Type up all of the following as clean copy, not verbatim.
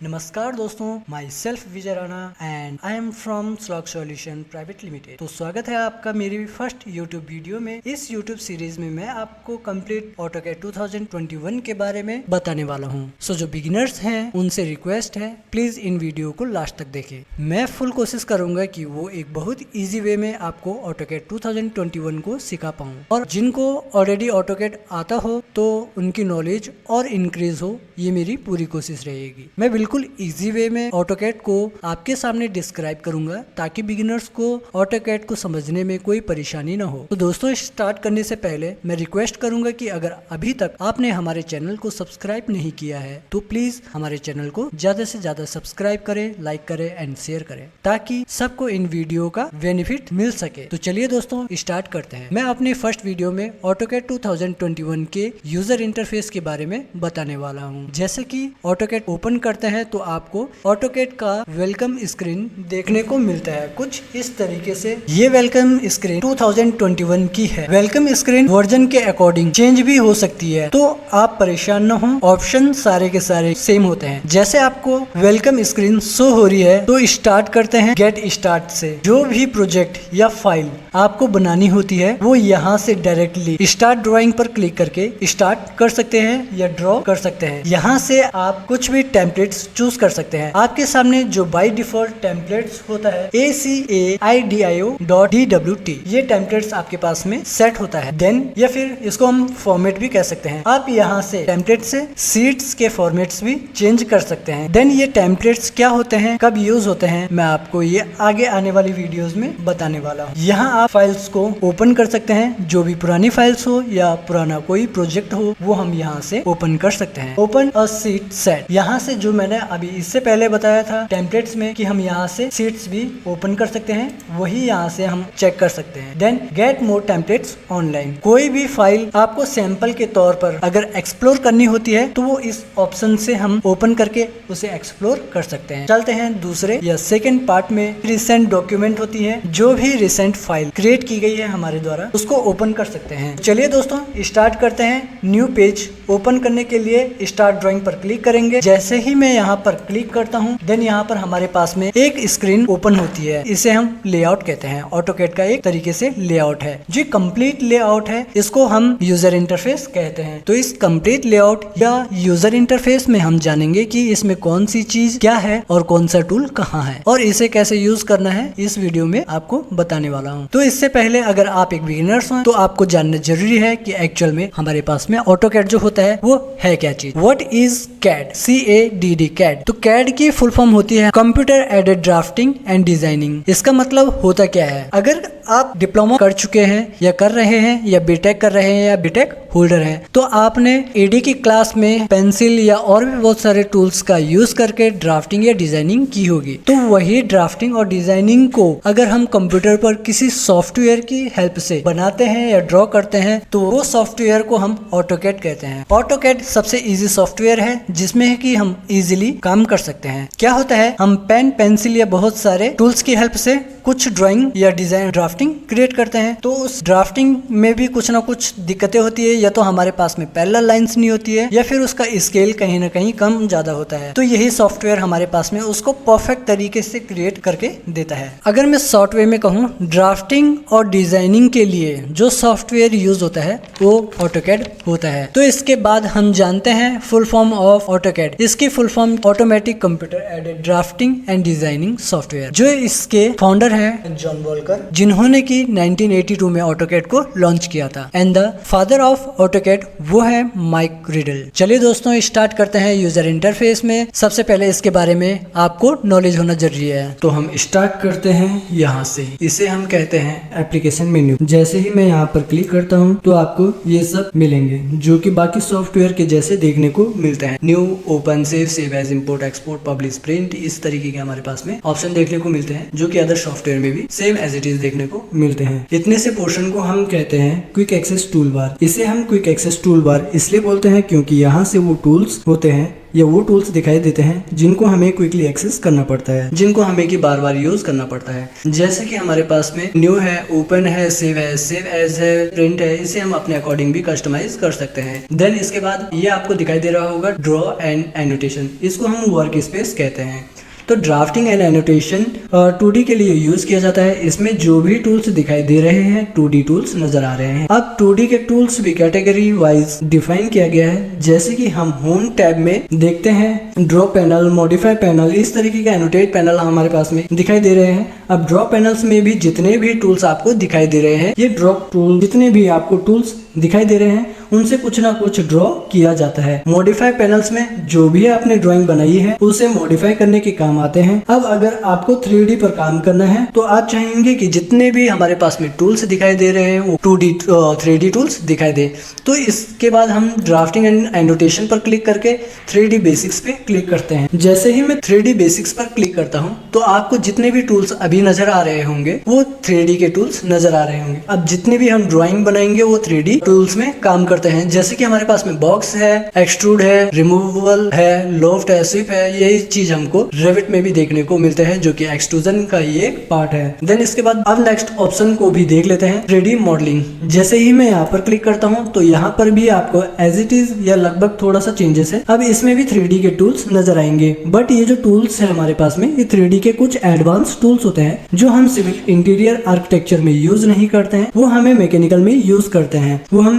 नमस्कार दोस्तों, my self Vijay Rana and I am from slog solution private limited. तो स्वागत है आपका मेरी फर्स्ट यूट्यूब वीडियो में। इस यूट्यूब सीरीज में मैं आपको कंप्लीट ऑटोकैड 2021 के बारे में बताने वाला हूं। सो जो बिगिनर्स हैं उनसे रिक्वेस्ट है, प्लीज इन वीडियो को लास्ट तक देखें। मैं फुल कोशिश करूंगा कि वो एक बहुत ईजी वे में आपको ऑटोकैड 2021 को सिखा पाऊं, और जिनको ऑलरेडी ऑटोकैड आता हो तो उनकी नॉलेज और इंक्रीज हो, ये मेरी पूरी कोशिश रहेगी। मैं बिल्कुल इजी वे में ऑटोकैड को आपके सामने डिस्क्राइब करूंगा ताकि बिगिनर्स को ऑटोकैड को समझने में कोई परेशानी ना हो। तो दोस्तों, स्टार्ट करने से पहले मैं रिक्वेस्ट करूंगा कि अगर अभी तक आपने हमारे चैनल को सब्सक्राइब नहीं किया है तो प्लीज हमारे चैनल को ज्यादा से ज्यादा सब्सक्राइब करें, लाइक करें एंड शेयर करें ताकि सबको इन वीडियो का बेनिफिट मिल सके। तो चलिए दोस्तों, स्टार्ट करते हैं। मैं अपने फर्स्ट वीडियो में ऑटोकैड 2021 के यूजर इंटरफेस के बारे में बताने वाला हूँ। जैसे कि ऑटोकैड ओपन करते हैं तो आपको ऑटोकैड का वेलकम स्क्रीन देखने को मिलता है कुछ इस तरीके से। ये वेलकम स्क्रीन 2021 की है। वेलकम स्क्रीन वर्जन के अकॉर्डिंग चेंज भी हो सकती है, तो आप परेशान न हो। ऑप्शन सारे के सारे सेम होते हैं। जैसे आपको वेलकम स्क्रीन शो हो रही है तो स्टार्ट करते हैं गेट स्टार्ट से। जो भी प्रोजेक्ट या फाइल आपको बनानी होती है वो यहाँ से डायरेक्टली स्टार्ट ड्राइंग पर क्लिक करके स्टार्ट कर सकते हैं या ड्रॉ कर सकते हैं। यहाँ से आप कुछ भी टेम्पलेट्स चूज कर सकते हैं। आपके सामने जो बाय डिफॉल्ट टेम्पलेट्स होता है ACAIDIO.DWT, ये टेम्पलेट्स आपके पास में सेट होता है। देन या फिर इसको हम फॉर्मेट भी कह सकते हैं। आप यहाँ से टेम्पलेट से शीट्स के फॉर्मेट्स भी चेंज कर सकते हैं। देन ये टेम्पलेट्स क्या होते हैं, कब यूज होते हैं, मैं आपको ये आगे आने वाली वीडियोस में बताने वाला हूँ। यहाँ आप फाइल्स को ओपन कर सकते हैं। जो भी पुरानी फाइल्स हो या पुराना कोई प्रोजेक्ट हो वो हम यहाँ से ओपन कर सकते हैं। ओपन अ शीट सेट, यहाँ से जो मैंने अभी इससे पहले बताया था टेम्पलेट्स में कि हम यहाँ से शीट्स भी ओपन कर सकते हैं, वही यहाँ से हम चेक कर सकते हैं। Then get more templates online, कोई भी फाइल आपको सैंपल के तौर पर अगर एक्सप्लोर करनी होती है तो वो इस ऑप्शन से हम ओपन करके उसे एक्सप्लोर कर सकते हैं। चलते हैं दूसरे या सेकेंड पार्ट में। रिसेंट डॉक्यूमेंट होती है, जो भी रिसेंट फाइल क्रिएट की गई है हमारे द्वारा उसको ओपन कर सकते हैं। चलिए दोस्तों, स्टार्ट करते हैं। न्यू पेज ओपन करने के लिए स्टार्ट ड्राइंग पर क्लिक करेंगे। जैसे ही मैं यहाँ पर क्लिक करता हूँ देन यहाँ पर हमारे पास में एक स्क्रीन ओपन होती है। इसे हम लेआउट कहते हैं। ऑटोकैड का एक तरीके से लेआउट है। जो कंप्लीट लेआउट है इसको हम यूजर इंटरफेस कहते हैं। तो इस कंप्लीट लेआउट या यूजर इंटरफेस में हम जानेंगे कि इसमें कौन सी चीज क्या है और कौन सा टूल कहाँ है और इसे कैसे यूज करना है इस वीडियो में आपको बताने वाला हूँ। तो इससे पहले अगर आप एक बिगिनर्स हो तो आपको जानना जरूरी है कि एक्चुअल में हमारे पास में ऑटोकैड जो होता है वो है क्या चीज। What is CAD? CADD CAD. तो कैड की फुल फॉर्म होती है computer aided drafting and designing. इसका मतलब होता क्या है, अगर आप डिप्लोमा कर चुके हैं या कर रहे हैं या बीटेक कर रहे हैं या बीटेक होल्डर हैं तो आपने एडी की क्लास में पेंसिल या और भी बहुत सारे टूल्स का यूज करके ड्राफ्टिंग या डिजाइनिंग की होगी। तो वही ड्राफ्टिंग और डिजाइनिंग को अगर हम कंप्यूटर पर किसी सॉफ्टवेयर की हेल्प से बनाते हैं या ड्रॉ करते हैं तो वो सॉफ्टवेयर को हम ऑटोकैड कहते हैं। ऑटोकैड सबसे इजी सॉफ्टवेयर है जिसमें कि हम इजीली काम कर सकते हैं। क्या होता है, हम पेन, पेंसिल या बहुत सारे टूल्स की हेल्प से कुछ ड्राइंग या डिजाइन ड्राफ्टिंग क्रिएट करते हैं। तो उस ड्राफ्टिंग में भी कुछ ना कुछ दिक्कतें होती है, या तो हमारे पास में पैरेलल लाइंस नहीं होती है या फिर उसका स्केल कहीं ना कहीं कम ज्यादा होता है। तो यही सॉफ्टवेयर हमारे पास में उसको परफेक्ट तरीके से क्रिएट करके देता है। अगर मैं शॉर्ट वे में कहूँ, ड्राफ्टिंग और डिजाइनिंग के लिए जो सॉफ्टवेयर यूज होता है वो ऑटोकैड होता है। तो इसके बाद हम जानते हैं फुल फॉर्म ऑफ ऑटोकैड। इसकी full form automatic computer aided drafting and designing software. जो इसके फाउंडर हैं जॉन वॉलकर, जिन्होंने की 1982 में ऑटोकैड को लॉन्च किया था। And the father of AutoCAD वो है माइक रिडल। चलिए दोस्तों, स्टार्ट करते हैं यूजर इंटरफेस में। सबसे पहले इसके बारे में आपको नॉलेज होना जरूरी है। तो हम स्टार्ट करते हैं यहाँ से। इसे हम कहते हैं एप्लीकेशन मेन्यू। जैसे ही मैं यहाँ पर क्लिक करता हूँ तो आपको ये सब मिलेंगे जो कि बाकी सॉफ्टवेयर के जैसे देखने को मिलते हैं। New, open, save as, import, export, publish, print, इस तरीके के हमारे पास में ऑप्शन देखने को मिलते हैं जो कि अदर सॉफ्टवेयर में भी सेम एज इट इज देखने को मिलते हैं। इतने से पोर्शन को हम कहते हैं क्विक एक्सेस टूल बार। इसे हम क्विक एक्सेस टूल बार इसलिए बोलते हैं क्योंकि यहाँ से वो टूल्स होते हैं या वो टूल्स दिखाई देते हैं जिनको हमें क्विकली एक्सेस करना पड़ता है, जिनको हमें कि बार बार यूज करना पड़ता है। जैसे कि हमारे पास में न्यू है, ओपन है, सेव एज है, प्रिंट है, इसे हम अपने अकॉर्डिंग भी कस्टमाइज कर सकते हैं। देन इसके बाद ये आपको दिखाई दे रहा होगा ड्रॉ एंड एनोटेशन, इसको हम वर्क स्पेस कहते हैं। तो ड्राफ्टिंग एंड एनोटेशन 2D के लिए यूज किया जाता है। इसमें जो भी टूल्स दिखाई दे रहे हैं 2D टूल्स नजर आ रहे हैं। अब 2D के टूल्स भी कैटेगरी वाइज डिफाइन किया गया है। जैसे कि हम होम टैब में देखते हैं ड्रॉ पैनल, मॉडिफाई पैनल, इस तरीके के एनोटेट पैनल हमारे पास में दिखाई दे रहे हैं। अब ड्रॉ पैनल्स में भी जितने भी टूल्स आपको दिखाई दे रहे हैं, ये ड्रॉ टूल जितने भी आपको टूल्स दिखाई दे रहे हैं उनसे कुछ ना कुछ ड्रॉ किया जाता है। मॉडिफाई पैनल्स में जो भी आपने ड्राइंग बनाई है उसे मॉडिफाई करने के काम आते हैं। अब अगर आपको 3D पर काम करना है तो आप चाहेंगे कि जितने भी हमारे पास में टूल्स दिखाई दे रहे हैं वो 2D 3D टूल्स दिखाई दे। तो इसके बाद हम ड्राफ्टिंग एंड एनोटेशन पर क्लिक करके 3D बेसिक्स पे क्लिक करते हैं। जैसे ही मैं 3D बेसिक्स पर क्लिक करता हूँ तो आपको जितने भी टूल्स अभी नजर आ रहे होंगे वो 3D के टूल्स नजर आ रहे होंगे। अब जितने भी हम ड्राइंग बनाएंगे वो 3D टूल्स में काम करते हैं। जैसे कि हमारे पास में बॉक्स है, एक्सट्रूड है, रिमूवल है, लोफ्ट है, स्वीप है, यही चीज हमको रेविट में भी देखने को मिलते हैं जो कि एक्सट्रूजन का ही एक पार्ट है। देन इसके बाद अब नेक्स्ट ऑप्शन को भी देख लेते हैं 3D मॉडलिंग। जैसे ही मैं यहाँ पर क्लिक करता हूँ तो यहाँ पर भी आपको एज इट इज या लगभग थोड़ा सा चेंजेस है। अब इसमें भी 3D के टूल्स नजर आएंगे, बट ये जो टूल्स है हमारे पास में ये 3D के कुछ एडवांस टूल्स होते हैं जो हम सिविल इंटीरियर आर्किटेक्चर में यूज नहीं करते हैं, वो हमें मैकेनिकल में यूज करते हैं। वो हम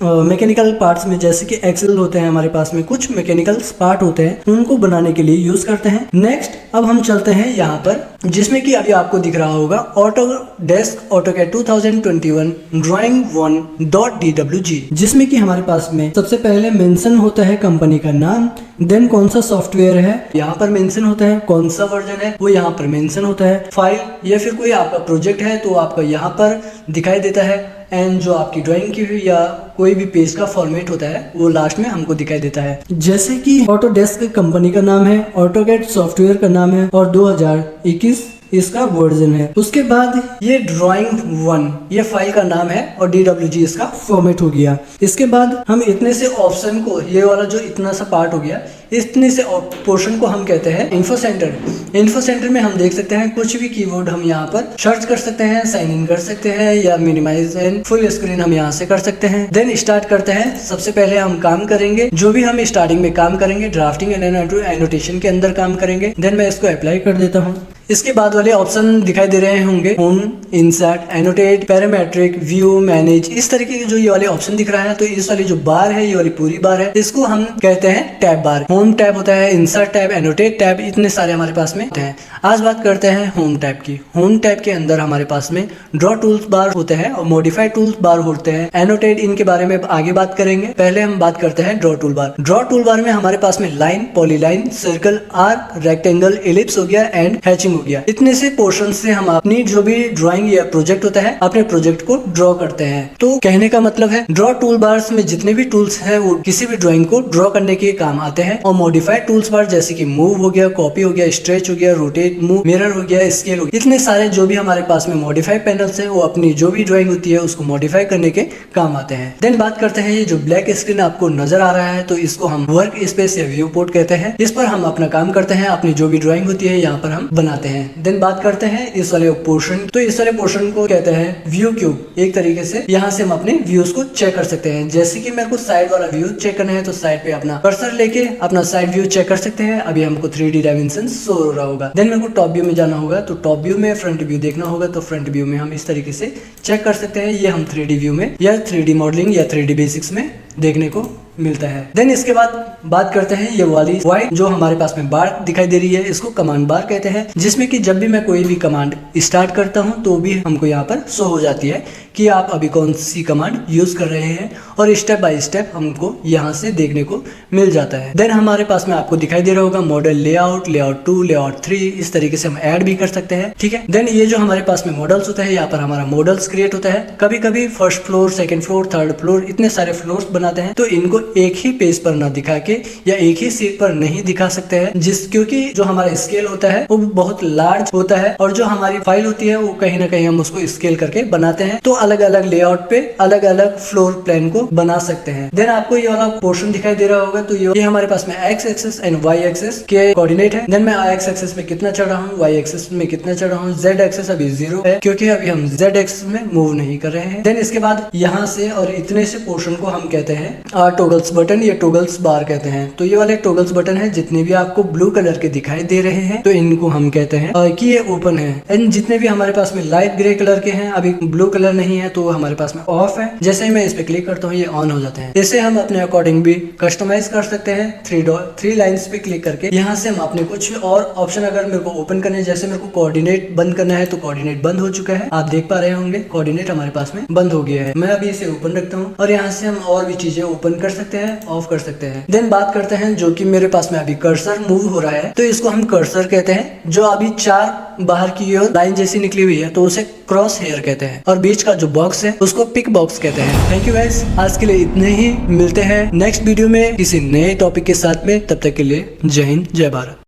मैकेनिकल पार्ट्स में जैसे कि एक्सेल होते हैं हमारे पास में कुछ मैकेनिकल पार्ट होते हैं उनको बनाने के लिए यूज करते हैं। नेक्स्ट अब हम चलते हैं यहाँ पर जिसमें कि अभी आपको दिख रहा होगा ऑटोडेस्क ऑटोकैड 2021 ड्राइंग 1.dwg, जिसमें कि हमारे पास में सबसे पहले मेंशन होता है कंपनी का नाम, देन कौन सा सॉफ्टवेयर है यहाँ पर मेंशन होता है, कौन सा वर्जन है वो यहाँ पर मेंशन होता है, फाइल या फिर कोई आपका प्रोजेक्ट है तो आपका यहाँ पर दिखाई देता है, एंड जो आपकी ड्राइंग की हुई या कोई भी पेज का फॉर्मेट होता है वो लास्ट में हमको दिखाई देता है। जैसे कि ऑटोडेस्क कंपनी का नाम है, ऑटोकैड सॉफ्टवेयर का नाम है और 2021 इसका वर्जन है। उसके बाद ये ड्राइंग 1 ये फाइल का नाम है और DWG इसका फॉर्मेट हो गया। इसके बाद हम इतने से ऑप्शन को, ये वाला जो इतना सा पार्ट हो गया, इतने से पोर्शन को हम कहते हैं इन्फो सेंटर। इन्फो सेंटर में हम देख सकते हैं कुछ भी कीवर्ड हम यहाँ पर सर्च कर सकते हैं, साइन इन कर सकते हैं या मिनिमाइज एंड फुल स्क्रीन हम यहाँ से कर सकते हैं। देन स्टार्ट करते हैं। सबसे पहले हम काम करेंगे जो भी हम स्टार्टिंग में काम करेंगे ड्राफ्टिंग एंड एनोटेशन के अंदर काम करेंगे। देन मैं इसको अप्लाई कर देता हूँ। इसके बाद वाले ऑप्शन दिखाई दे रहे होंगे home, insert, annotate, parametric, view, manage, इस तरीके के जो ये वाले ऑप्शन दिख रहा है। तो इस वाली जो बार है ये वाली पूरी बार है, इसको हम कहते हैं टैब बार। होम टैब होता है, इंसर्ट टैब, एनोटेट टैब, इतने सारे हमारे पास में होते हैं। आज बात करते हैं होम टैब की। होम टैब के अंदर हमारे पास में ड्रॉ टूल्स बार होते हैं और मॉडिफाई टूल्स बार होते हैं, एनोटेट, इनके बारे में आगे बात करेंगे। पहले हम बात करते हैं draw tool bar. Draw tool bar में हमारे पास में line, polyline, circle, arc, rectangle, ellipse हो गया एंड हैचिंग हो गया। इतने से पोर्शन से हम अपनी जो भी ड्राइंग या प्रोजेक्ट होता है अपने प्रोजेक्ट को ड्रॉ करते हैं। तो कहने का मतलब है ड्रॉ टूल बार्स में जितने भी टूल्स हैं वो किसी भी ड्राइंग को ड्रॉ करने के काम आते हैं। और मॉडिफाइड टूल्स बार जैसे कि मूव हो गया, कॉपी हो गया, स्ट्रेच हो गया, रोटेट, मूव, मिरर हो गया, स्केल हो गया, इतने सारे जो भी हमारे पास में मॉडिफाइड पैनल्स है वो अपनी जो भी ड्राइंग होती है उसको मॉडिफाई करने के काम आते हैं। देन बात करते हैं ये जो ब्लैक स्क्रीन आपको नजर आ रहा है तो इसको हम वर्क स्पेस या व्यू पोर्ट कहते हैं। इस पर हम अपना काम करते हैं, अपनी जो भी ड्राइंग होती है यहाँ पर हम बनाते हैं। देन बात करते हैं इस वाले पोर्शन, तो इस वाले पोर्शन को कहते हैं व्यू क्यूब। एक तरीके से यहाँ से हम अपने व्यूज को चेक कर सकते हैं। जैसे कि मेरे को साइड वाला व्यू चेक करना है तो साइड पे अपना कर्सर लेके अपना साइड व्यू चेक कर सकते हैं। अभी हमको 3D डायमेंशन शो हो रहा होगा। देन मेरे को टॉप व्यू में जाना होगा तो टॉप व्यू में, फ्रंट व्यू देखना होगा तो फ्रंट व्यू में हम इस तरीके से चेक कर सकते हैं। ये हम 3D व्यू में या 3D मॉडलिंग या 3D बेसिक्स में देखने को मिलता है। देन इसके बाद बात करते हैं ये वाली व्हाइट जो हमारे पास में बार दिखाई दे रही है, इसको कमांड बार कहते हैं, जिसमें कि जब भी मैं कोई भी कमांड स्टार्ट करता हूं तो भी हमको यहाँ पर शो हो जाती है कि आप अभी कौन सी कमांड यूज कर रहे हैं और स्टेप बाय स्टेप हमको यहाँ से देखने को मिल जाता है। देन हमारे पास में आपको दिखाई दे रहा होगा मॉडल लेआउट, लेआउट 2, लेआउट 3, इस तरीके से हम ऐड भी कर सकते हैं। ठीक है। देन ये जो हमारे पास में मॉडल्स होता है यहाँ पर हमारा मॉडल्स क्रिएट होता है। कभी कभी first floor, second floor, third floor, इतने सारे फ्लोर्स बनाते हैं तो इनको एक ही पेज पर ना दिखा के या एक ही सीट पर नहीं दिखा सकते हैं, क्योंकि जो हमारा स्केल होता है वो बहुत लार्ज होता है और जो हमारी फाइल होती है वो कहीं ना कहीं हम उसको स्केल करके बनाते हैं। तो अलग अलग लेआउट पे अलग अलग फ्लोर प्लान को बना सकते हैं। देन आपको ये वाला पोर्शन दिखाई दे रहा होगा, तो ये हमारे पास में x axis and y axis के कोऑर्डिनेट है। देन मैं एक्स एक्सेस में कितना चढ़ रहा हूँ, वाई एक्सेस में कितना चढ़ रहा हूँ, जेड एक्सेस अभी 0 है क्योंकि अभी हम जेड एक्सेस में मूव नहीं कर रहे हैं। देन इसके बाद यहाँ से और इतने से पोर्शन को हम कहते हैं टॉगल्स बटन, ये टॉगल्स बार कहते हैं। तो ये वाले टॉगल्स बटन है, जितने भी आपको ब्लू कलर के दिखाई दे रहे हैं तो इनको हम कहते हैं कि ये ओपन है। एंड जितने भी हमारे पास में लाइट ग्रे कलर के हैं, अभी ब्लू कलर नहीं है तो हमारे पास में ऑफ है। जैसे ही मैं इस पे क्लिक करता हूँ ये ऑन हो जाते हैं। इसे हम अपने अकॉर्डिंग भी कस्टमाइज कर सकते हैं। थ्री लाइंस पे क्लिक करके यहाँ से हम अपने कुछ और ऑप्शन अगर मेरे को ओपन करने, जैसे मेरे को कोऑर्डिनेट बंद करना है तो कोऑर्डिनेट बंद हो चुका है, आप देख पा रहे होंगे कोऑर्डिनेट हमारे पास में बंद हो गया है। मैं अभी इसे ओपन रखता हूँ और यहाँ से हम और भी चीजें ओपन कर सकते हैं, ऑफ कर सकते हैं। देन बात करते हैं जो कि मेरे पास में अभी कर्सर मूव हो रहा है, तो इसको हम कर्सर कहते हैं। जो अभी 4 बाहर की ओर लाइन जैसी निकली हुई है तो उसे क्रॉस हेयर कहते हैं, और बीच का जो बॉक्स है उसको पिक बॉक्स कहते हैं। थैंक यू गाइस, आज के लिए इतने ही। मिलते हैं नेक्स्ट वीडियो में किसी नए टॉपिक के साथ में, तब तक के लिए जय हिंद जय भारत।